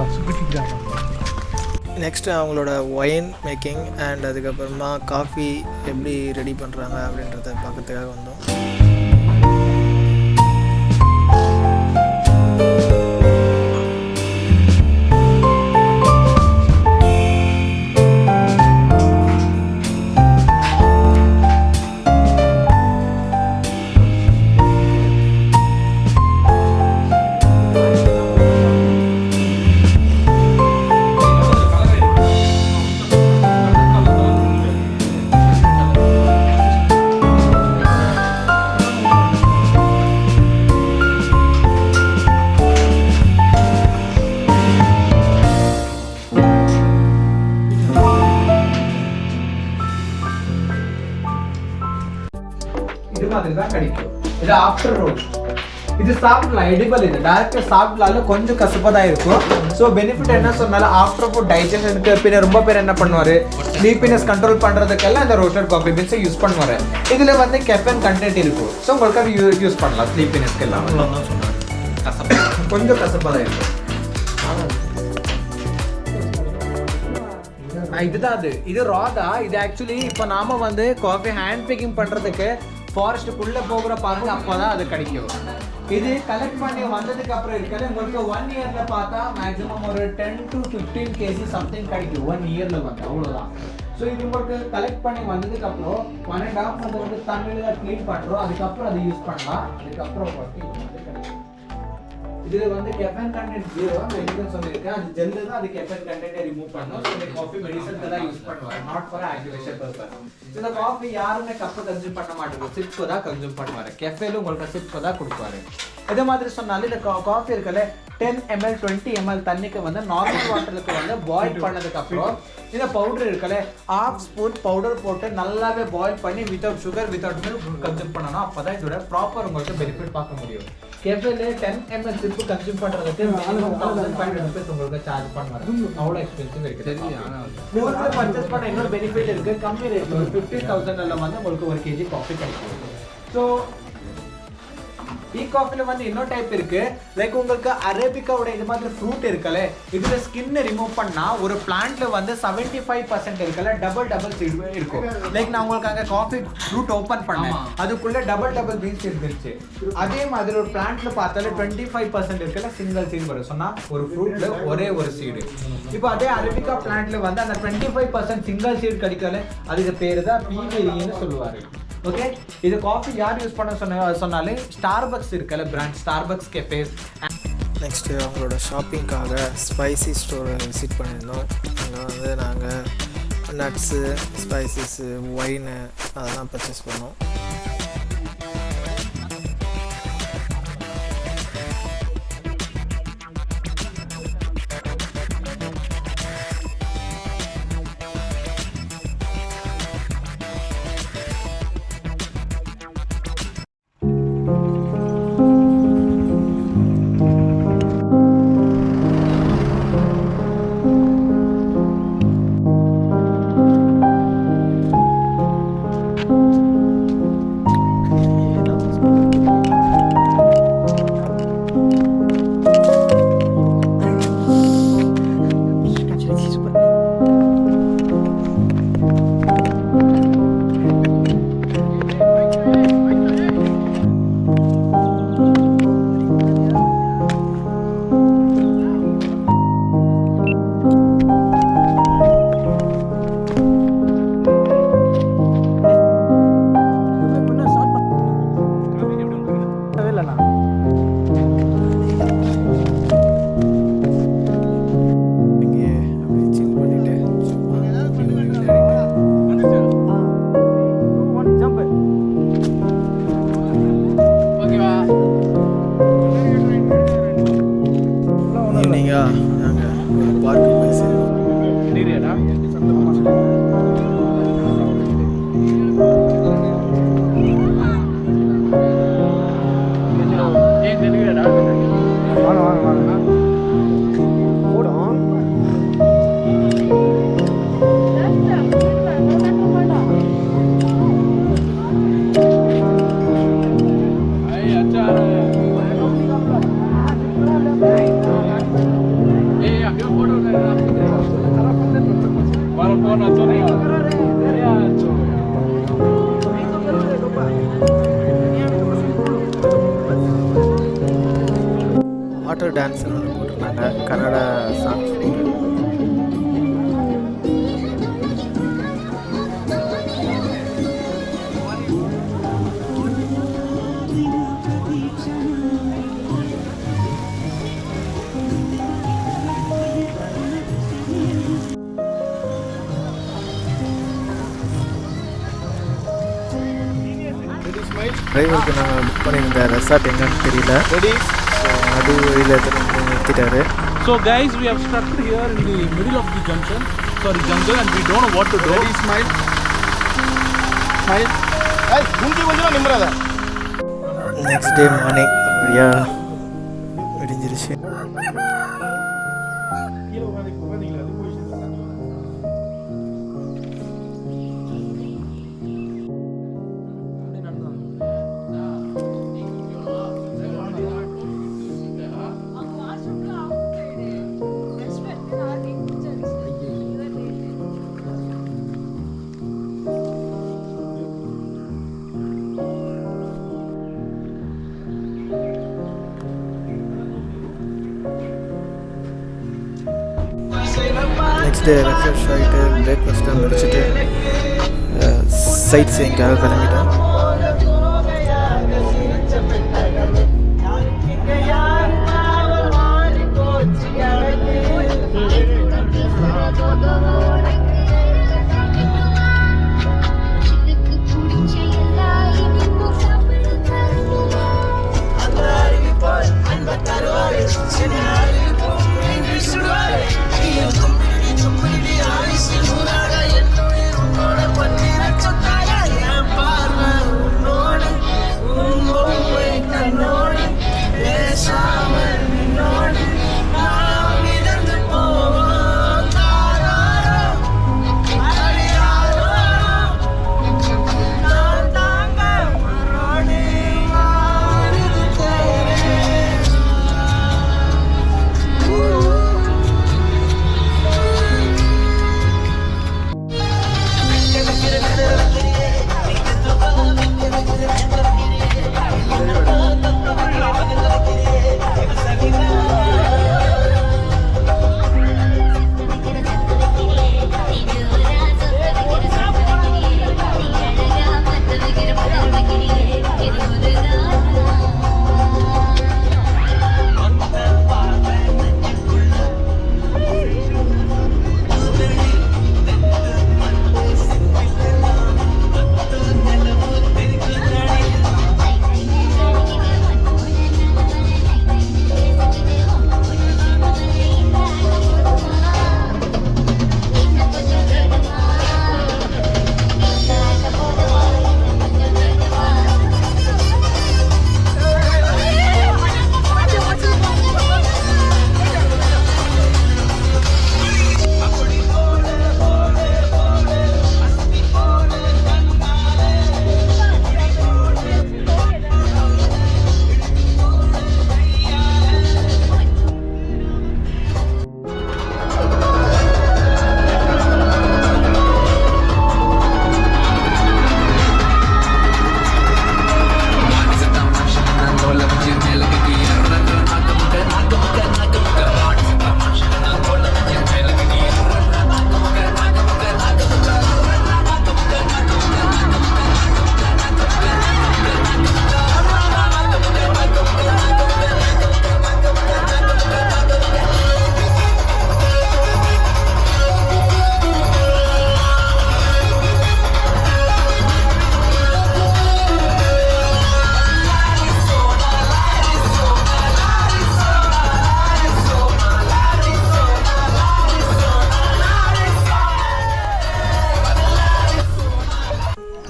நெக்ஸ்ட்டு அவங்களோட ஒயின் மேக்கிங் அண்ட் அதுக்கப்புறமா காஃபி எப்படி ரெடி பண்ணுறாங்க அப்படின்றத பார்க்கறதுக்காக வந்தோம். மாதிரி தான் கிடைக்கும். இது ஆஃப்டர் ரோல். இது சாப்பிடலாம், எடிபிள். இது டைரக்டா சாப்பிடலாம், கொஞ்சம் கசப்பா தான் இருக்கும். ஸோ பெனிஃபிட் என்ன சொன்னாலும் ஆஃப்டர் ஃபுட் டைஜஷனுக்கு பின்ன ரொம்ப பேர் என்ன பண்ணுவாரு, ஸ்லீப்பினஸ் கண்ட்ரோல் பண்றதுக்கெல்லாம் இந்த ரோஸ்டட் காஃபி பீன்ஸை யூஸ் பண்ணுவாரு. இதுல வந்து கெஃபைன் கண்டென்ட் இருக்கும். ஸோ உங்களுக்கு அது யூஸ் பண்ணலாம் ஸ்லீப்பினஸ்க்கு எல்லாம். கொஞ்சம் கசப்பா தான் இருக்கும். இதுதான் அது. இது ராதா. இது ஆக்சுவலி இப்போ நாம வந்து காஃபி ஹேண்ட் பிக்கிங் பண்றதுக்கு ஃபாரஸ்ட்டுக்குள்ள போகிற பாருங்க, அப்போதான் அது கிடைக்கும். இது கலெக்ட் பண்ணி வந்ததுக்கு அப்புறம் இருக்கல உங்களுக்கு 1 இயர்ல பார்த்தா மேக்ஸிமம் ஒரு 10 to 15 kg சம்திங் கிடைக்கும் 1 இயர்ல வந்து, அவ்வளவுதான். ஸோ இது உங்களுக்கு கலெக்ட் பண்ணி வந்ததுக்கு அப்புறம் 1.5 month வந்து தண்ணியில க்ளீன் பண்றோம். அதுக்கப்புறம் அதை யூஸ் பண்ணலாம். அதுக்கப்புறம் உங்களுக்கு இது வந்து கிடைக்கும். இதுல வந்து கெஃபைன் கண்டென்ட் 0 மெடிசன் சொல்லிருக்கேன். அது ஜெல்ல தான் அது கெஃபைன் கண்டென்ட்டை ரிமூவ் பண்ணனும். ஸோ இந்த காஃபி மெடிசன் தான் யூஸ் பண்ணுவாங்க, நாட் ஃபார் ஆக்டிவேஷன் பர்பஸ். இந்த காஃபி யாருமே கப் கன்சியூம் பண்ண மாட்டாங்க, சிப் தான் கன்சியூம் பண்ணுவாங்க. கெஃபேல உங்களுக்கு சிப் தான் கொடுப்பாரு. இதே மாதிரி சொன்னாலும் இந்த காஃபி இருக்கல 10 ml 20 ml தண்ணிக்கு வந்து நார்மல் வாட்டருக்கு வந்து பாயில் பண்ணதுக்கு அப்புறம் இந்த பவுடர் இருக்கல 1/2 ஸ்பூன் பவுடர் போட்டு நல்லாவே பாயில் பண்ணி without sugar without milk consume பண்ணனும். அப்பதான் இதோட ப்ராப்பர் உங்களுக்கு பெனிஃபிட் பார்க்க முடியும். கெஃபேல 10 ml சிப் கன்சியூம் பண்றதுக்கு மினிமம் 1500 rupees உங்களுக்கு சார்ஜ் பண்ணுவாங்க. அவ்வளவு எக்ஸ்பென்சிவ் இருக்கு. உங்களுக்கு பர்ச்சேஸ் பண்ண இன்னொரு பெனிஃபிட் இருக்கு. கம்மி ரேட்ல 50,000 ல வந்து உங்களுக்கு 1 kg காஃபி கிடைக்கும். ஸோ காஃபில வந்து இன்னொரு டைப் இருக்கு. லைக் உங்களுக்கு அரேபிக்காவோட இது மாதிரி ஃப்ரூட் இருக்கல, இதுல ஸ்கின்னை ரிமூவ் பண்ணா ஒரு பிளான்ட்ல வந்து 75% இருக்கல டபுள் சீட் இருக்கும். லைக் நான் உங்களுக்கு அங்க காஃபி ஃப்ரூட் ஓபன் பண்ணேன், அதுக்குள்ள டபுள் பீன்ஸ் இருந்துச்சு. அதே மாதிரி ஒரு பிளான்ட்ல பார்த்தாலே 25% இருக்கல சிங்கிள் சீட் வரும். சொன்னா ஒரு ஃப்ரூட்ல ஒரே ஒரு சீடு. இப்போ அதே அரேபிக்கா பிளான்ட்ல வந்து அந்த 25% சிங்கிள் சீட் கிடைக்கல, அதுக்கு பேரு தான் பீபெரின்னு சொல்லுவாரு. ஓகே, இது காஃபி யார் யூஸ் பண்ண சொன்னாலே ஸ்டார்பக்ஸ் இருக்கல பிராண்ட், ஸ்டார்பக்ஸ் கெஃபேஸ். நெக்ஸ்ட்டு அவங்களோட ஷாப்பிங்காக ஸ்பைசி ஸ்டோரை விசிட் பண்ணியிருந்தோம். அங்கே வந்து நாங்கள் நட்ஸு, ஸ்பைசஸ்ஸு, ஒயினு அதெல்லாம் பர்ச்சேஸ் பண்ணோம். வாட்டர் டான்ஸ் போட்டிருந்தாங்க, கன்னடா சாங்ஸ் போட்டு. டிரைவருக்கு நாங்கள் புக் பண்ணியிருந்த ரெசார்ட் எங்கன்னு தெரியல, ஸோ அது வழியில் நிறுத்திட்டாரு. So guys, we have stuck here in the middle of the jungle and we don't know what to do. Smile. Hey, gungi bonjana nimrada. Next day morning அப்படியா விடிஞ்சிருச்சு. Next day refresh ஆகிட்டு பிரேக்ஃபாஸ்ட்டை முடிச்சுட்டு side சீயிங்காக கிளம்பிட்டேன்.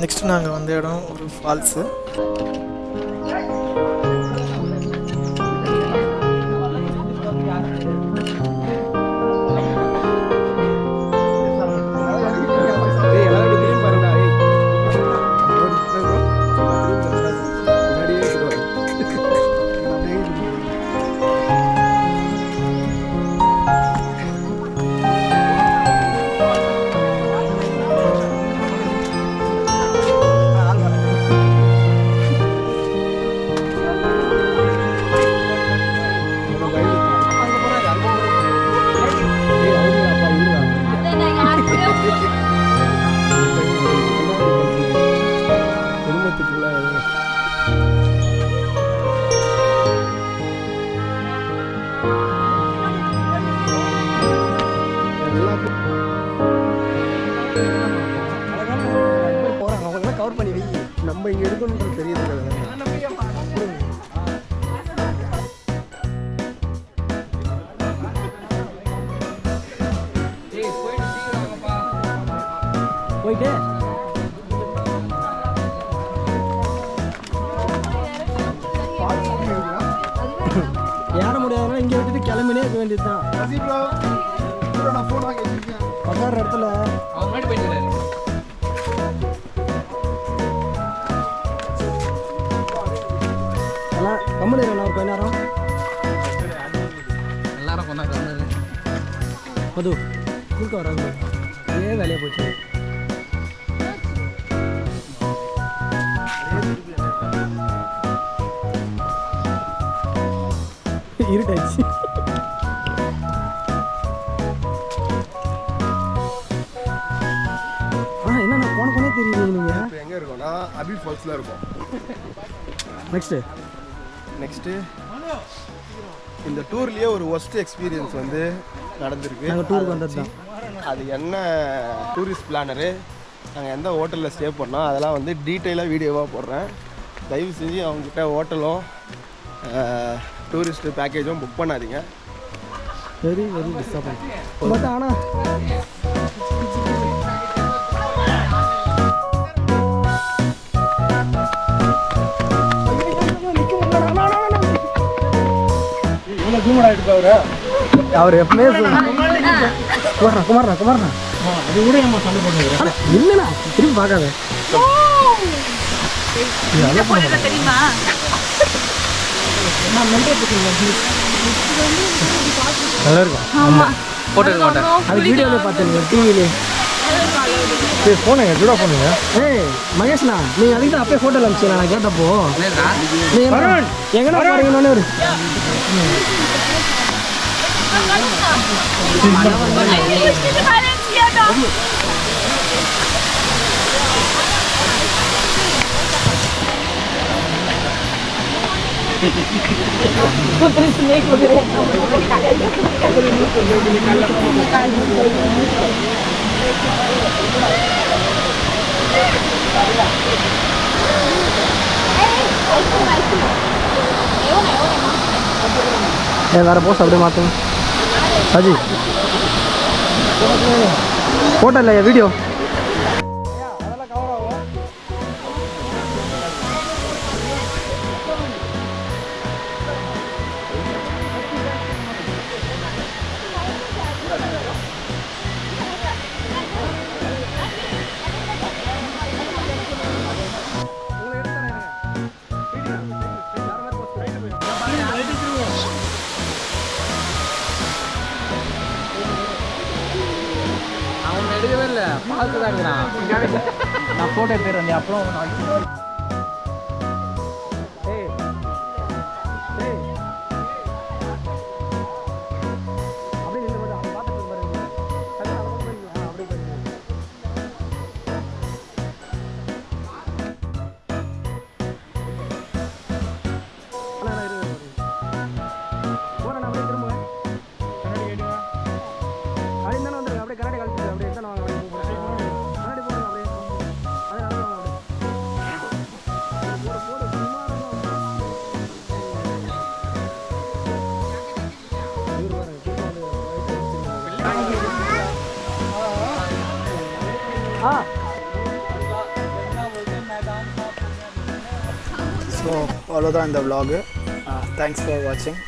Next நாங்கள் வந்த இடம் ஒரு falls. நம்ம இங்கே இருக்கணும்னு தெரியுது. போயிட்டு பண்ணியே இருக்க வேண்டியது தான். நான் ஃபோன் வாங்கி வச்சிருக்கேன். பக்கார இடத்துல அவர் முன்னாடி போயிட்டு எல்லாம் கம்பெனி ஒரு 10 நேரம் எல்லாரும் கொண்டாந்து மது குறுக்க வராங்க. இதே வேலையாக போச்சு. இருட்டாச்சு. என்ன போனே தெரியுது நீங்கள். இப்போ எங்கே இருக்கோம்னா அபி ஃபால்ஸில் இருக்கோம். நெக்ஸ்ட்டு இந்த டூர்லேயே ஒரு ஒஸ்ட் எக்ஸ்பீரியன்ஸ் வந்து நடந்திருக்கு. நாங்கள் டூருக்கு வந்தது தான். அது என்ன டூரிஸ்ட் பிளானரு நாங்கள் எந்த ஹோட்டலில் ஸ்டே பண்ணோம் அதெல்லாம் வந்து டீட்டெயிலாக வீடியோவாக போடுறேன். தயவு செஞ்சு அவங்ககிட்ட ஹோட்டலும் டூரிஸ்ட்டு பேக்கேஜும் புக் பண்ணாதீங்க. வெரி டிஸ்அப்பாயிண்ட். பட் ஆனால் அவர் எப்பவுமே குமார்ண்ணா அது கூட நம்ம சண்டை போட்டுருக்கோம். இல்லைண்ணா திரும்பி பார்க்காத. தெரியுமா நல்லா இருக்கும். ஆமாம் போட்டு இருக்க மாட்டேன். அது வீடியோவில் பார்த்தேன் டிவியிலே. ஃபோனுங்க கூட ஃபோனுங்க. ஏய் மகேஷ்ண்ணா நீங்கள் அதுக்கு தான் அப்பயே ஃபோட்டோவில் அனுப்பிச்சிங்களா? நான் கேட்டப்போ நீங்கள் எங்கன்னா போகிறீங்கன்னு ஒரு வேறு போஸ் அப்படியே மாற்றுங்க. அஜி ஃபோட்டோ இல்லையா வீடியோ? அவன் எடுக்கவே இல்லை, பார்த்து தான் இருக்கிறான். நான் ஃபோட்டோ எடுத்துறேன். அப்புறம் ஸோ அவ்வளோதான் இந்த vlog. தேங்க்ஸ் ஃபார் வாட்சிங்.